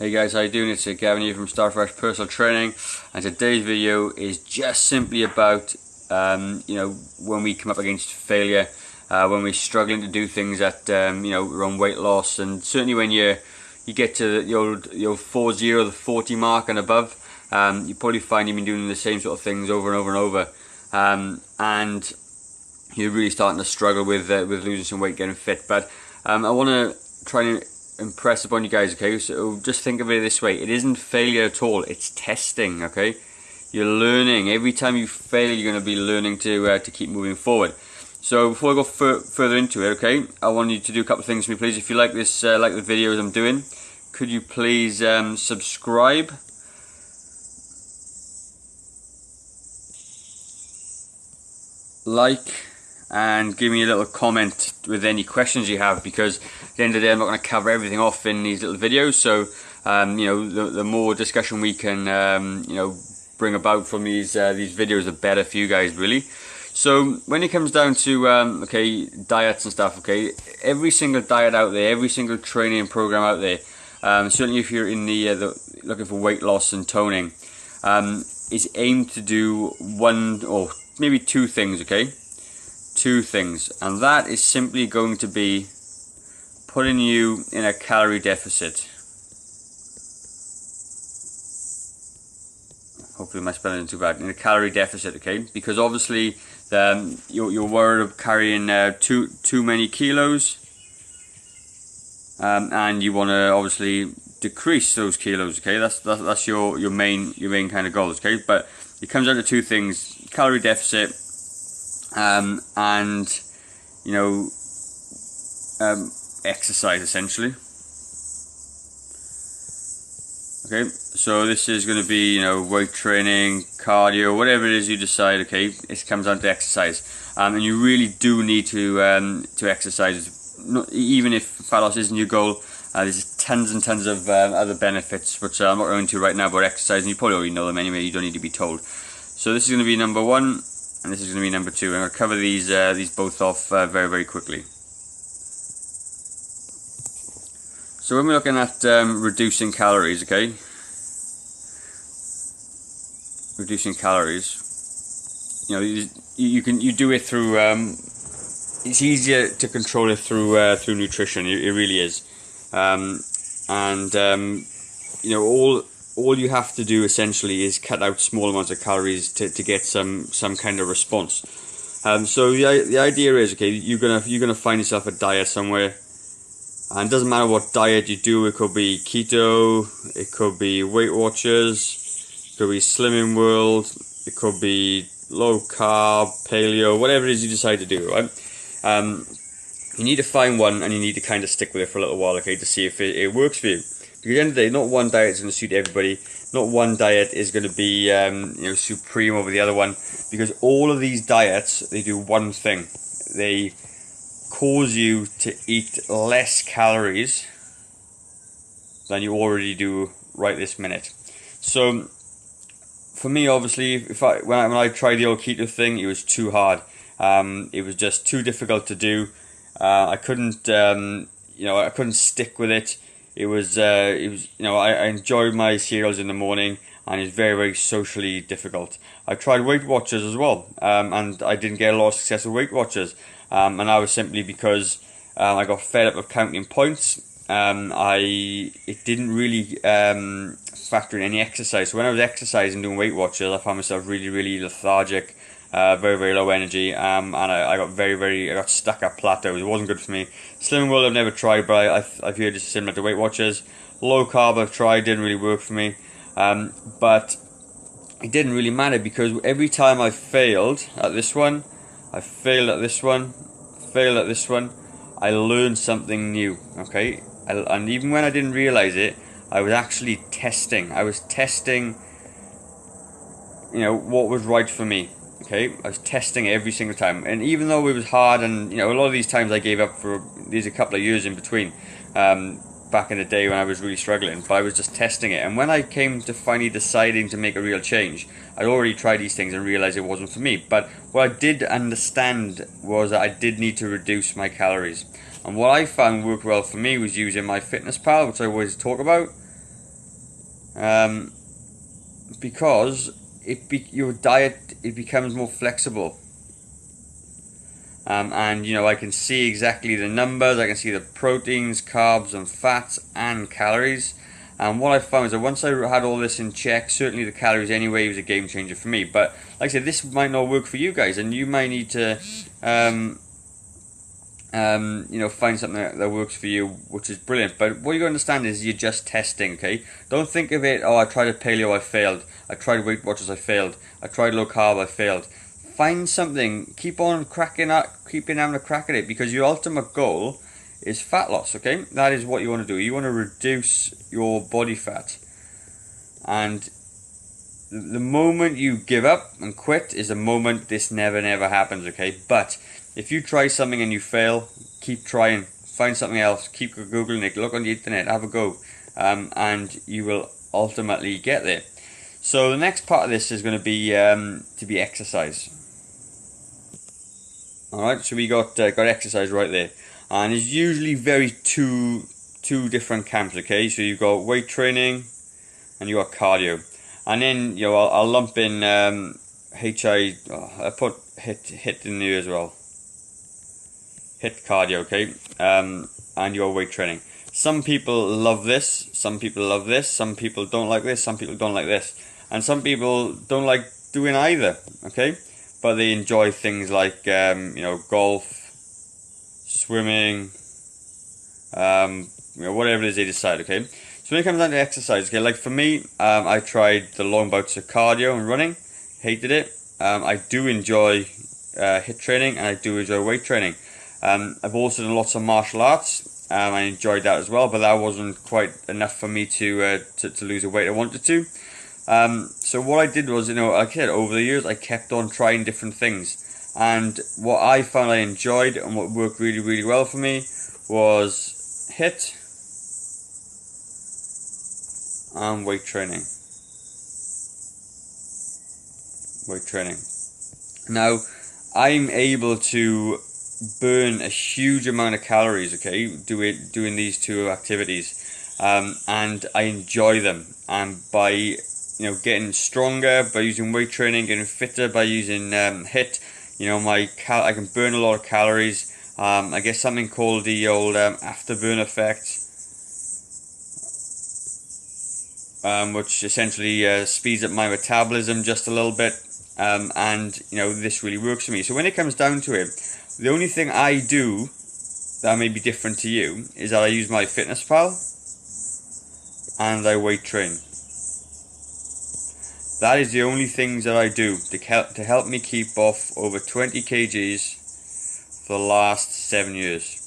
Hey guys, how you doing? It's Gavin here from Starfresh Personal Training, and today's video is just simply about when we come up against failure, when we're struggling to do things at around weight loss, and certainly when you get to the old 40, the 40 mark and above, you probably find you've been doing the same sort of things over and over and over, and you're really starting to struggle with losing some weight, getting fit. But I want to try and impress upon you guys, okay? So just think of it this way: it isn't failure at all, it's testing, okay? You're learning. Every time you fail, you're going to be learning to keep moving forward. So before I go further into it, okay, I want you to do a couple of things for me, please. If you like this, like the videos I'm doing, could you please subscribe, like, and give me a little comment with any questions you have, because at the end of the day I'm not going to cover everything off in these little videos. So the more discussion we can bring about from these videos, the better for you guys, really. So when it comes down to diets and stuff, okay, every single diet out there, every single training program out there, certainly if you're in the looking for weight loss and toning, is aimed to do one or maybe two things, okay? Two things, and that is simply going to be putting you in a calorie deficit. Hopefully my spelling isn't too bad. In a calorie deficit, okay? Because obviously you're worried of carrying too many kilos, and you want to obviously decrease those kilos, okay? That's your main kind of goals, okay? But it comes down to two things: calorie deficit, and exercise, essentially. Okay, so this is going to be weight training, cardio, whatever it is you decide. Okay, it comes down to exercise, and you really do need to exercise. Even if fat loss isn't your goal, there's tons and tons of other benefits, which I'm not going into right now about exercise, and you probably already know them anyway. You don't need to be told. So this is going to be number one, and this is going to be number two. I'm going to cover these both off very, very quickly. So when we're looking at reducing calories, okay, reducing calories, you do it through. It's easier to control it through nutrition. It really is, all you have to do essentially is cut out small amounts of calories to get some kind of response. So the idea is, okay, you're gonna find yourself a diet somewhere, and it doesn't matter what diet you do. It could be keto, it could be Weight Watchers, it could be Slimming World, it could be low carb, paleo, whatever it is you decide to do, right? You need to find one, and you need to kind of stick with it for a little while, okay, to see if it works for you. Because at the end of the day, not one diet is going to suit everybody. Not one diet is going to be supreme over the other one, because all of these diets, they do one thing: they cause you to eat less calories than you already do right this minute. So for me, obviously, when I tried the old keto thing, it was too hard. It was just too difficult to do. I couldn't I couldn't stick with it. It was I enjoyed my cereals in the morning, and it's very, very socially difficult. I tried Weight Watchers as well, and I didn't get a lot of success with Weight Watchers, and that was simply because I got fed up of counting points. It didn't really factor in any exercise. So when I was exercising, doing Weight Watchers, I found myself really, really lethargic, very, very low energy, and I got stuck at plateaus. It wasn't good for me. Slimming World I've never tried, but I've heard it's similar to Weight Watchers. Low carb I've tried, didn't really work for me, but it didn't really matter, because every time I failed at this one, I failed at this one, failed at this one, I learned something new, okay? And even when I didn't realize it, I was actually testing. I was testing, what was right for me. Okay, I was testing every single time, and even though it was hard, and a lot of these times I gave up for these a couple of years in between, back in the day when I was really struggling, but I was just testing it. And when I came to finally deciding to make a real change, I'd already tried these things and realized it wasn't for me. But what I did understand was that I did need to reduce my calories, and what I found worked well for me was using my fitness pal, which I always talk about, because your diet, it becomes more flexible. And you know, I can see exactly the numbers, I can see the proteins, carbs and fats and calories. And what I found is that once I had all this in check, certainly the calories anyway was a game changer for me. But like I said, this might not work for you guys, and you might need to you know, find something that works for you, which is brilliant. But what you got to understand is you're just testing, okay? Don't think of it, oh, I tried a paleo, I failed. I tried Weight Watchers, I failed. I tried low carb, I failed. Find something, keep on cracking up, keeping having a crack at it, because your ultimate goal is fat loss, okay? That is what you want to do. You want to reduce your body fat. And the moment you give up and quit is the moment this never happens, okay? But if you try something and you fail, keep trying. Find something else. Keep Googling it. Look on the internet. Have a go. And you will ultimately get there. So the next part of this is going to be exercise. Alright, so we got exercise right there. And it's usually two different camps, okay? So you've got weight training and you got cardio. And then, you know, I'll lump in I put HIIT in there as well. HIIT cardio, okay? And your weight training. Some people love this, some people love this, some people don't like this, some people don't like this. And some people don't like doing either, okay? But they enjoy things like, you know, golf, swimming, you know, whatever it is they decide, okay? So when it comes down to exercise, okay, like for me, I tried the long bouts of cardio and running, hated it. I do enjoy HIIT training, and I do enjoy weight training. I've also done lots of martial arts. I enjoyed that as well, but that wasn't quite enough for me to lose the weight I wanted to. So what I did was, you know, like I said, over the years I kept on trying different things, and what I found I enjoyed and what worked really well for me was HIIT and weight training. Now, I'm able to burn a huge amount of calories, okay, doing these two activities, and I enjoy them. And by, you know, getting stronger by using weight training, getting fitter by using HIIT, you know, I can burn a lot of calories. I get something called the old afterburn effect, which essentially speeds up my metabolism just a little bit, and you know, this really works for me. So when it comes down to it, the only thing I do that may be different to you is that I use my FitnessPal and I weight train. That is the only things that I do to help me keep off over 20 kgs for the last 7 years.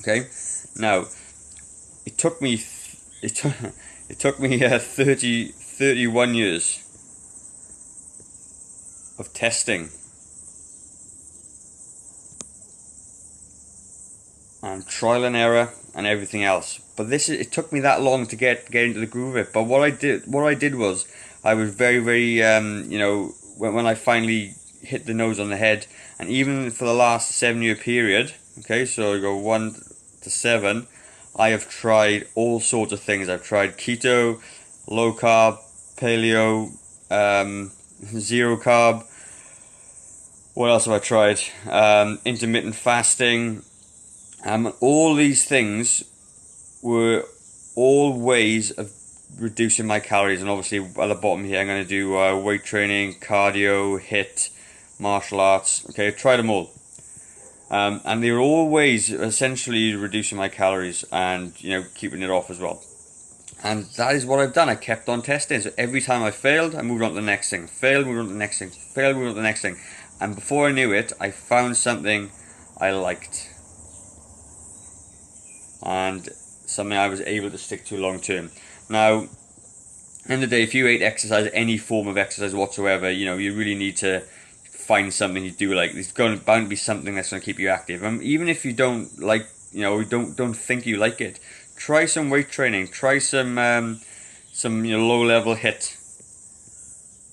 Okay, now it took me 31 years of testing and trial and error and everything else. But it took me that long to get into the groove of it. But what I did was I was very you know, when I finally hit the nose on the head, and even for the last 7-year period, okay, so I go 1 to 7, I have tried all sorts of things. I've tried keto, low carb, paleo, zero carb. What else have I tried? Intermittent fasting. All these things were all ways of reducing my calories. And obviously at the bottom here I'm going to do weight training, cardio, HIIT, martial arts. Okay, I tried them all. And they were all ways of essentially reducing my calories and, you know, keeping it off as well. And that is what I've done. I kept on testing. So every time I failed, I moved on to the next thing. Failed, moved on to the next thing. Failed, moved on to the next thing. And before I knew it, I found something I liked. And something I was able to stick to long term. Now, end of the day, if you hate exercise, any form of exercise whatsoever, you know, you really need to find something you do like. There's bound to be something that's going to keep you active. Even if you don't like, you know, don't think you like it, try some weight training. Try some you know, low level HIIT,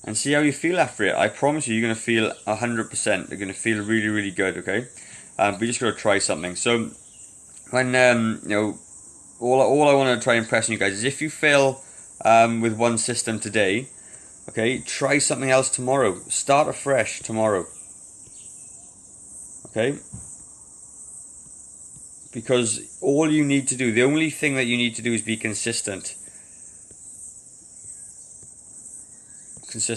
and see how you feel after it. I promise you're going to feel 100%. You're going to feel really good. Okay, but you just got to try something. So when you know, all I want to try and impress on you guys is if you fail with one system today, okay, try something else tomorrow. Start afresh tomorrow. Okay? Because all you need to do, the only thing that you need to do is be consistent.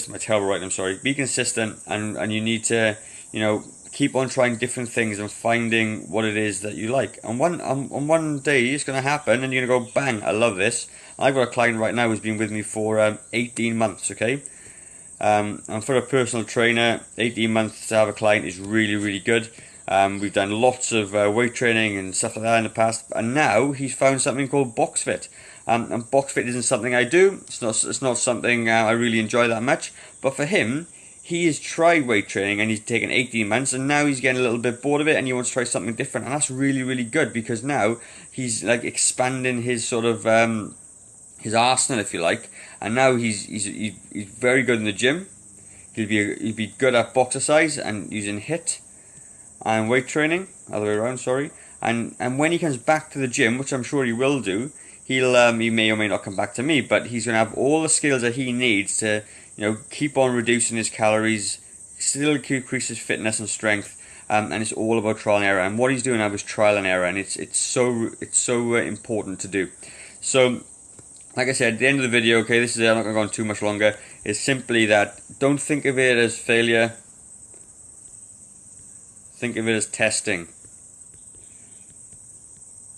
My terrible writing, I'm sorry. Be consistent, and you need to, you know, keep on trying different things and finding what it is that you like. And on one day it's going to happen, and you're going to go, bang, I love this. I've got a client right now who's been with me for 18 months, okay? And for a personal trainer, 18 months to have a client is really, really good. We've done lots of weight training and stuff like that in the past, and now he's found something called box fit. And box fit isn't something I do. It's not something I really enjoy that much. But for him, he has tried weight training and he's taken 18 months, and now he's getting a little bit bored of it and he wants to try something different. And that's really, really good, because now he's like expanding his sort of his arsenal, if you like. And now he's very good in the gym. He'll be good at box exercise and using HIIT and weight training, other way around, sorry. And when he comes back to the gym, which I'm sure he will do, he may or may not come back to me, but he's going to have all the skills that he needs to, you know, keep on reducing his calories, still increase his fitness and strength, and it's all about trial and error. And what he's doing now is trial and error, and it's so important to do. So, like I said, at the end of the video, okay, this is I'm not going to go on too much longer. Is simply that don't think of it as failure. Think of it as testing.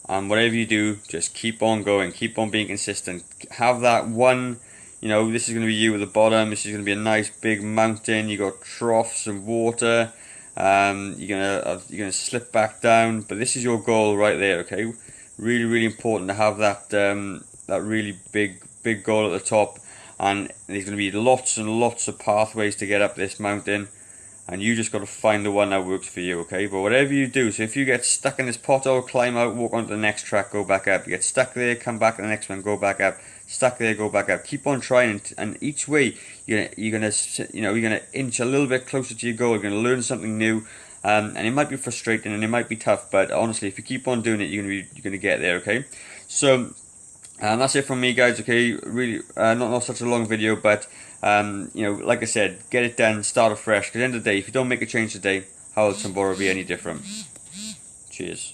And whatever you do, just keep on going, keep on being consistent. Have that one, you know, this is going to be you at the bottom, this is going to be a nice big mountain, you got troughs and water, you're gonna slip back down, but this is your goal right there, okay? Really, really important to have that that really big goal at the top, and there's going to be lots and lots of pathways to get up this mountain. And you just got to find the one that works for you, okay? But whatever you do, so if you get stuck in this pothole, climb out, walk onto the next track, go back up. You get stuck there, come back to the next one, go back up. Stuck there, go back up. Keep on trying, and each way you're gonna inch a little bit closer to your goal. You're gonna learn something new, and it might be frustrating and it might be tough, but honestly, if you keep on doing it, you're gonna get there, okay? So. And that's it from me, guys, okay? Really, not such a long video, but, you know, like I said, get it done, start afresh, because at the end of the day, if you don't make a change today, how will tomorrow be any different? Cheers.